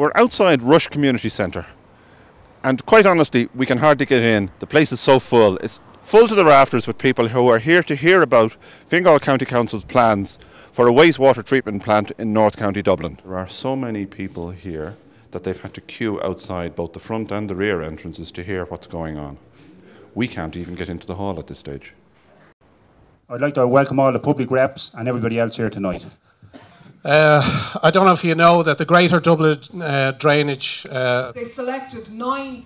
We're outside Rush Community Centre, and quite honestly, we can hardly get in. The place is so full. It's full to the rafters with people who are here to hear about Fingal County Council's plans for a wastewater treatment plant in North County Dublin. There are so many people here that they've had to queue outside both the front and the rear entrances to hear what's going on. We can't even get into the hall at this stage. I'd like to welcome all the public reps and everybody else here tonight. I don't know if you know that the Greater Dublin Drainage... They selected 9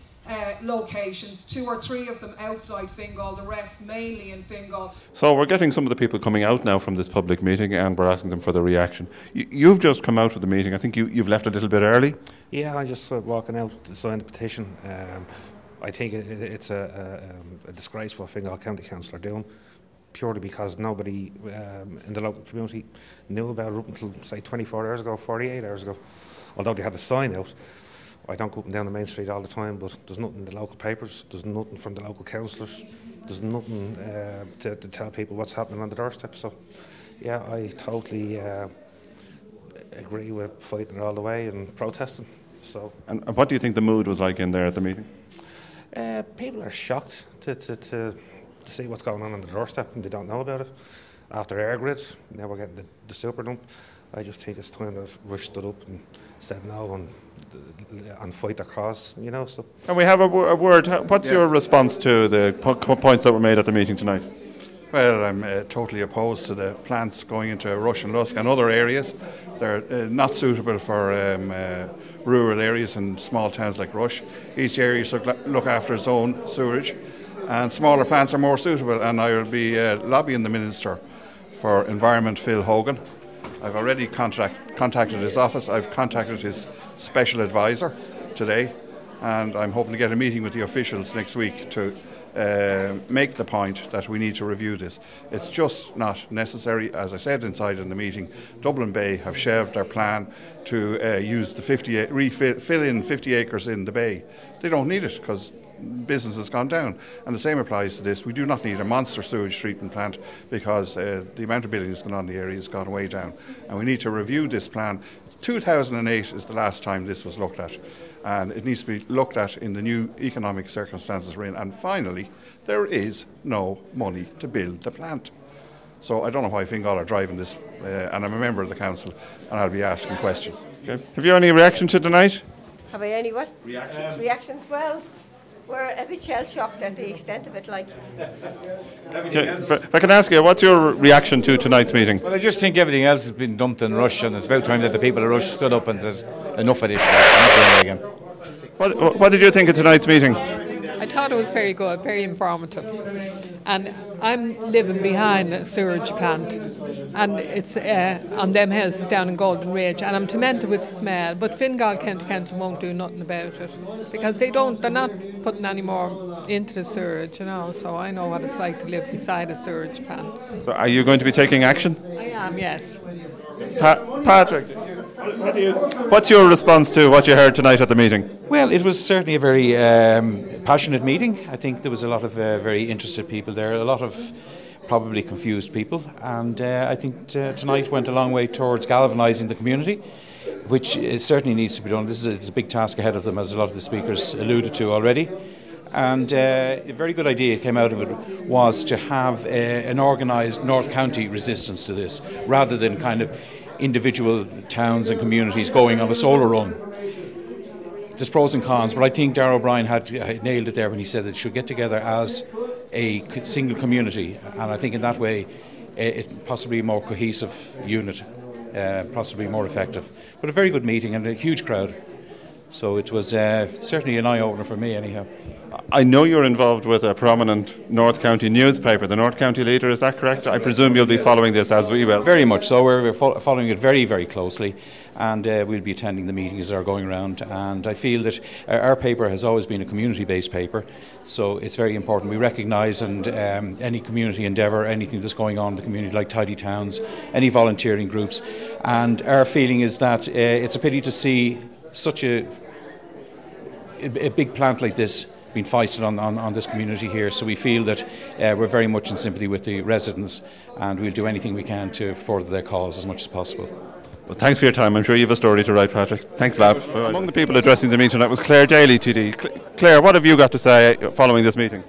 locations, 2 or 3 of them outside Fingal, the rest mainly in Fingal. So we're getting some of the people coming out now from this public meeting, and we're asking them for their reaction. You've just come out of the meeting. I think you've left a little bit early. Yeah, I'm just walking out to sign the petition. I think it's a disgrace what Fingal County Council are doing, purely because nobody in the local community knew about it up until, say, 24 hours ago, 48 hours ago. Although they had a sign out. I don't go up and down the main street all the time, but there's nothing in the local papers, there's nothing from the local councillors, there's nothing to tell people what's happening on the doorstep. So, yeah, I totally agree with fighting it all the way and protesting. So. And what do you think the mood was like in there at the meeting? People are shocked to see what's going on the doorstep, and they don't know about it. After air grid, now we're getting the super dump. I just think it's time that we stood up and said no and fight their cause, you know. So. And we have a word. What's your response to the points that were made at the meeting tonight? Well, I'm totally opposed to the plants going into Rush and Lusk and other areas. They're not suitable for rural areas and small towns like Rush. Each area should look after its own sewerage, and smaller plants are more suitable. And I will be lobbying the Minister for Environment, Phil Hogan. I've already contacted his office. I've contacted his special advisor today, and I'm hoping to get a meeting with the officials next week to make the point that we need to review this. It's just not necessary. As I said inside in the meeting, Dublin Bay have shelved their plan to use the fill in 50 acres in the bay. They don't need it because business has gone down, and the same applies to this. We do not need a monster sewage treatment plant because the amount of building that's gone on in the area has gone way down, and we need to review this plan. 2008 is the last time this was looked at, and it needs to be looked at in the new economic circumstances we're in. And finally, there is no money to build the plant. So I don't know why Fingal are driving this, and I'm a member of the council, and I'll be asking questions. Okay. Have you any reaction to tonight? Have I any what? Reactions? Well, we're a bit shell-shocked at the extent of it, like. Okay. If I can ask you, what's your reaction to tonight's meeting? Well, I just think everything else has been dumped in Rush, and it's about time that the people of Rush stood up and says, enough of this, not doing it again. What did you think of tonight's meeting? I thought it was very good, very informative. And I'm living behind a sewage plant, and it's on them hills down in Golden Ridge, and I'm tormented with the smell. But Fingal County Council won't do nothing about it because they're not putting any more into the sewage, you know. So I know what it's like to live beside a sewage plant. So are you going to be taking action? I am, yes. Patrick, what's your response to what you heard tonight at the meeting? Well, it was certainly a very passionate meeting. I think there was a lot of very interested people there, a lot of probably confused people, and I think tonight went a long way towards galvanising the community, which certainly needs to be done. It's a big task ahead of them, as a lot of the speakers alluded to already. And a very good idea came out of it was to have an organised North County resistance to this, rather than kind of individual towns and communities going on a solo run. There's pros and cons, but I think Darragh O'Brien had nailed it there when he said it should get together as a single community, and I think in that way it possibly a more cohesive unit, possibly more effective. But a very good meeting and a huge crowd. So it was certainly an eye-opener for me anyhow. I know you're involved with a prominent North County newspaper, the North County Leader, is that correct? I presume you'll be following this as we will. Very much so. We're following it very, very closely, and we'll be attending the meetings that are going around. And I feel that our paper has always been a community-based paper, so it's very important we recognise and any community endeavour, anything that's going on in the community, like Tidy Towns, any volunteering groups. And our feeling is that it's a pity to see such a big plant like this being foisted on this community here, so we feel that we're very much in sympathy with the residents, and we'll do anything we can to further their cause as much as possible. Well, thanks for your time. I'm sure you have a story to write, Patrick. Thanks, lad. Among the people addressing the meeting tonight was Claire Daly, TD. Claire, what have you got to say following this meeting?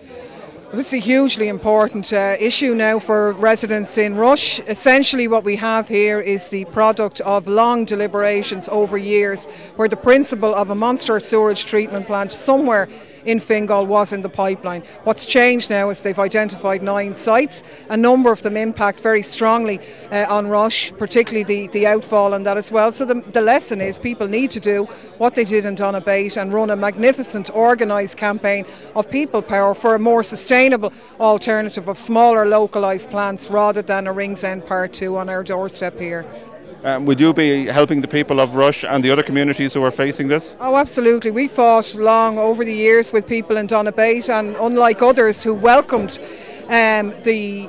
This is a hugely important issue now for residents in Rush. Essentially what we have here is the product of long deliberations over years, where the principle of a monster sewage treatment plant somewhere in Fingal was in the pipeline. What's changed now is they've identified 9 sites. A number of them impact very strongly on Rush, particularly the outfall and that as well. So the lesson is people need to do what they did in Donabate and run a magnificent organised campaign of people power for a more sustainable alternative of smaller localised plants rather than a Ringsend Part 2 on our doorstep here. Would you be helping the people of Rush and the other communities who are facing this? Oh, absolutely. We fought long over the years with people in Donabate, and unlike others who welcomed the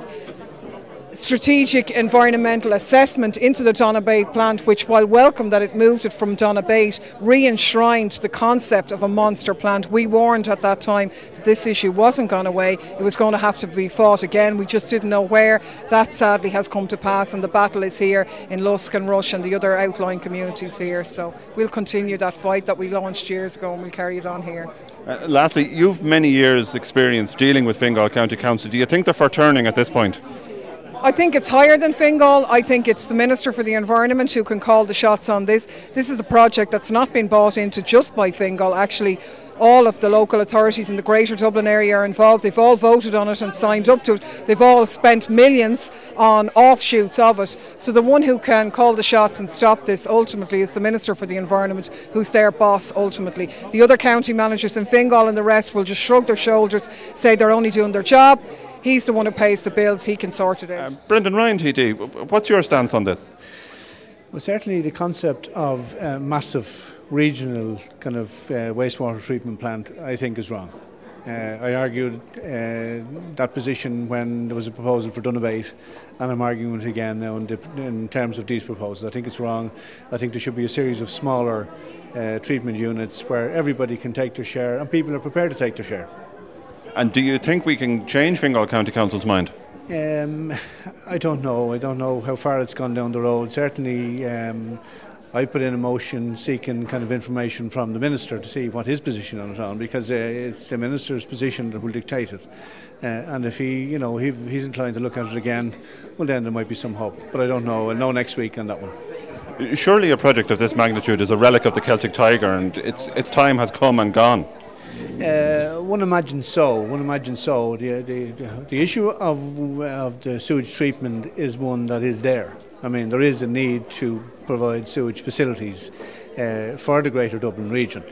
strategic environmental assessment into the Donabate plant, which, while welcome that it moved it from Donabate, re-enshrined the concept of a monster plant. We warned at that time that this issue wasn't gone away, it was going to have to be fought again. We just didn't know where. That sadly has come to pass, and the battle is here in Lusk and Rush and the other outlying communities here. So we'll continue that fight that we launched years ago, and we'll carry it on here. Lastly, you've many years' experience dealing with Fingal County Council. Do you think they're for turning at this point? I think it's higher than Fingal. I think it's the Minister for the Environment who can call the shots on this. This is a project that's not been bought into just by Fingal. Actually, all of the local authorities in the Greater Dublin area are involved. They've all voted on it and signed up to it. They've all spent millions on offshoots of it. So the one who can call the shots and stop this ultimately is the Minister for the Environment, who's their boss ultimately. The other county managers in Fingal and the rest will just shrug their shoulders, say they're only doing their job. He's the one who pays the bills, he can sort it out. Brendan Ryan, TD, what's your stance on this? Well, certainly the concept of a massive regional kind of wastewater treatment plant, I think, is wrong. I argued that position when there was a proposal for Donabate, and I'm arguing it again now in terms of these proposals. I think it's wrong. I think there should be a series of smaller treatment units where everybody can take their share and people are prepared to take their share. And do you think we can change Fingal County Council's mind? I don't know. I don't know how far it's gone down the road. Certainly, I put in a motion seeking kind of information from the Minister to see what his position on it is, because it's the Minister's position that will dictate it. And if he's inclined to look at it again, well, then there might be some hope. But I don't know. I'll know next week on that one. Surely a project of this magnitude is a relic of the Celtic Tiger, and its time has come and gone. One imagines so. The issue of the sewage treatment is one that is there. I mean, there is a need to provide sewage facilities for the Greater Dublin region.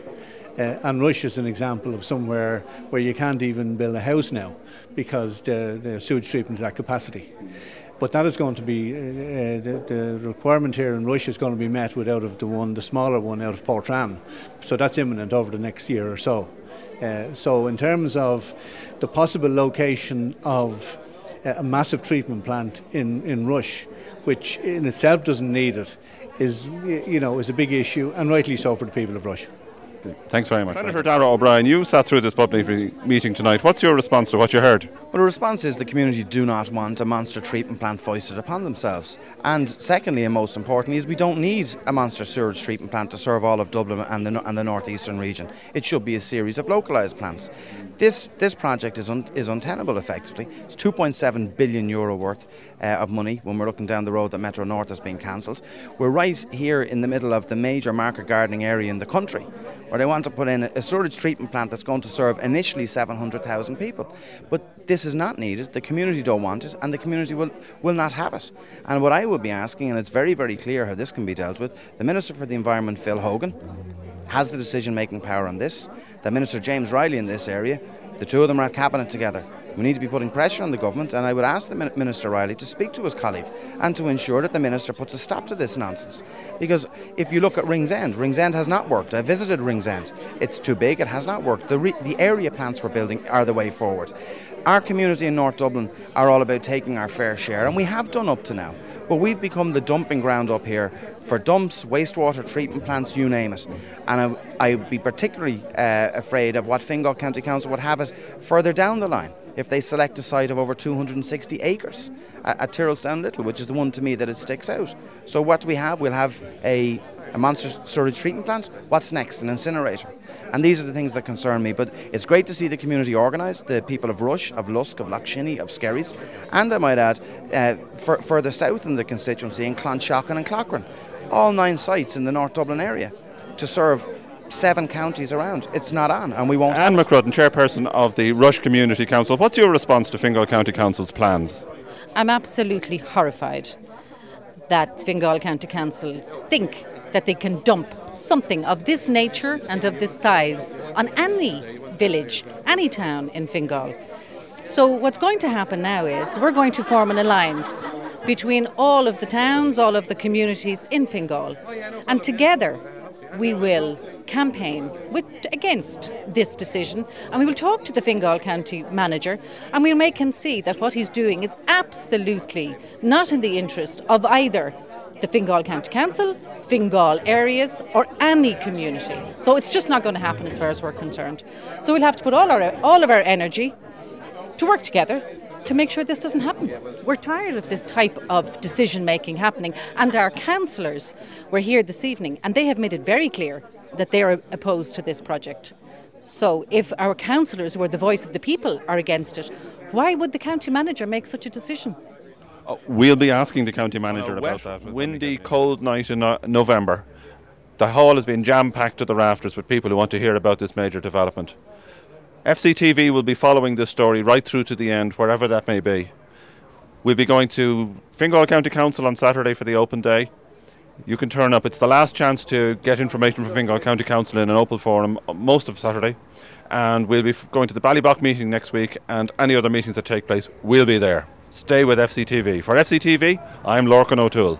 And Rush is an example of somewhere where you can't even build a house now because the sewage treatment is at capacity. But that is going to be, the requirement here in Rush is going to be met with out of the smaller one out of Portrane. So that's imminent over the next year or so. So in terms of the possible location of a massive treatment plant in Rush, which in itself doesn't need it, is a big issue, and rightly so for the people of Rush. Thanks very much. Senator Darragh O'Brien, you sat through this public meeting tonight. What's your response to what you heard? Well, the response is the community do not want a monster treatment plant foisted upon themselves. And secondly, and most importantly, is we don't need a monster sewage treatment plant to serve all of Dublin and the northeastern region. It should be a series of localised plants. This project is untenable effectively. It's €2.7 billion worth of money when we're looking down the road that Metro North has been cancelled. We're right here in the middle of the major market gardening area in the country, where they want to put in a sewage treatment plant that's going to serve initially 700,000 people. But this is not needed, the community don't want it, and the community will not have it. And what I would be asking, and it's very, very clear how this can be dealt with, the Minister for the Environment, Phil Hogan, has the decision-making power on this. The Minister James Riley in this area, the two of them are at Cabinet together. We need to be putting pressure on the government, and I would ask the Minister Riley to speak to his colleague and to ensure that the Minister puts a stop to this nonsense. Because if you look at Ringsend has not worked. I visited Ringsend. It's too big, it has not worked. The area plants we're building are the way forward. Our community in North Dublin are all about taking our fair share, and we have done up to now. But we've become the dumping ground up here for dumps, wastewater treatment plants, you name it. And I'd be particularly afraid of what Fingal County Council would have it further down the line. if they select a site of over 260 acres at Tyrrellstown Little, which is the one to me that it sticks out. So what do we have? We'll have a monster sewage treatment plant. What's next? An incinerator. And these are the things that concern me. But it's great to see the community organised, the people of Rush, of Lusk, of Lough of Skerries, and I might add, further south in the constituency in Clonshaughlin and Cloghran. All 9 sites in the North Dublin area to serve 7 counties around. It's not on, and we won't. Anne McCrudden, chairperson of the Rush Community Council. What's your response to Fingal County Council's plans? I'm absolutely horrified that Fingal County Council think that they can dump something of this nature and of this size on any village, any town in Fingal. So what's going to happen now is we're going to form an alliance between all of the towns, all of the communities in Fingal, and together we will campaign against this decision, and we will talk to the Fingal County manager, and we'll make him see that what he's doing is absolutely not in the interest of either the Fingal County Council, Fingal areas, or any community. So it's just not going to happen as far as we're concerned. So we'll have to put all of our energy to work together to make sure this doesn't happen. We're tired of this type of decision making happening, and our councillors were here this evening and they have made it very clear that they are opposed to this project. So if our councillors, who are the voice of the people, are against it, why would the county manager make such a decision? We'll be asking the county manager about that. Windy, cold night in November. The hall has been jam-packed to the rafters with people who want to hear about this major development. FCTV will be following this story right through to the end, wherever that may be. We'll be going to Fingal County Council on Saturday for the open day. You can turn up. It's the last chance to get information from Fingal County Council in an open forum most of Saturday. And we'll be going to the Ballybock meeting next week, and any other meetings that take place, we'll be there. Stay with FCTV. For FCTV, I'm Lorcan O'Toole.